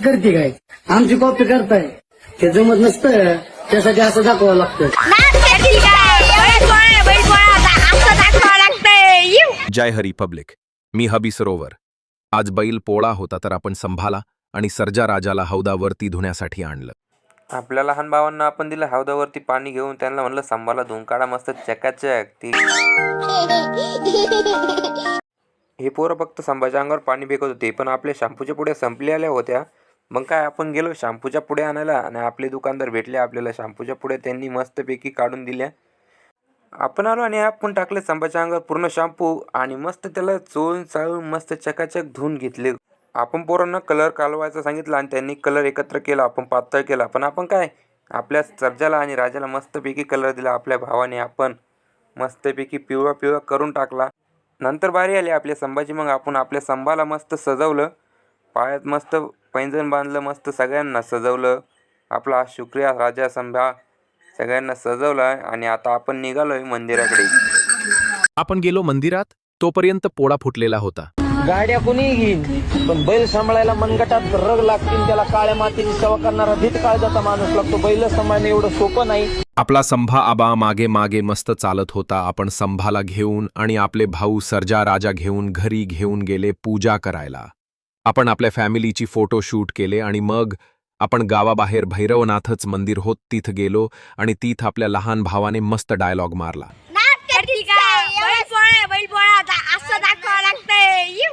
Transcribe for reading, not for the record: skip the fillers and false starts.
नाच करते काय? आमची कॉपी करताय ते जमत नसतं, त्यासाठी असं दाखवावं लागतं. जय हरी पब्लिक. मी हबी सरोवर. आज बैल पोळा होता तर आपण संभाला आणि सर्जा राजाला हौदावरती धुण्यासाठी आणलं. आपल्या लहान भावांना आपण दिलं हौदावरती पाणी घेऊन, त्यांना म्हणलं संभाला धुवून काढा मस्त चकाचक. ती हे पोरं फक्त संभाच्या अंगावर पाणी फेकत होते, पण आपल्या शॅम्पूच्या पुड्या संपलेल्या होत्या. मग काय आपण गेलो शॅम्पूच्या पुड्या आणायला आणि आपले दुकानदार भेटले आपल्याला शॅम्पूच्या पुड्या, त्यांनी मस्तपैकी काढून दिल्या. आपण आलो आणि आपण टाकले संभाच्या अंगावर पूर्ण शॅम्पू आणि मस्त त्याला चोळून चाळून मस्त चकाचक धुवून घेतले. आपण पोरांना कलर कालवायचा सांगितलं आणि त्यांनी कलर एकत्र केला, आपण पातळ केला. पण आपण काय आपल्या सर्जाला आणि राजाला मस्तपैकी कलर दिला. आपल्या भावाने आपण मस्तपैकी पिवळा पिवळा करून टाकला. नंतर बारी आली आपल्या संभाची. मग आपण आपल्या संभाला मस्त सजवलं, पायात मस्त पैंजण बांधलं, मस्त सगळ्यांना सजवलं. आपला शुक्रिया राजा संभा, सगळ्यांना सजवलं आणि आता आपण निघालोय मंदिराकडे. आपण गेलो मंदिरात, तोपर्यंत पोळा फुटलेला होता. गाड्या कोणी घेईन, पण बैल सांभाळायला मनगटात रग लागतील. त्याला काळ्या मातीची सेवा करणारा भीत काळजाचा माणूस लागतो. बैल सांभाळणं एवढं सोपं नाही. आपला संभा आबा मागे मागे मस्त चालत होता. आपण संभाला घेऊन आणि आपले भाऊ सर्जा राजा घेऊन घरी घेऊन गेले पूजा करायला. आपण आपल्या फॅमिलीची फोटो शूट केले आणि मग आपण गावाबाहेर भैरवनाथच मंदिर होत तिथं गेलो आणि तिथं आपल्या लहान भावाने मस्त डायलॉग मारला. बैल पोळा असं दाखवावं लागतंय.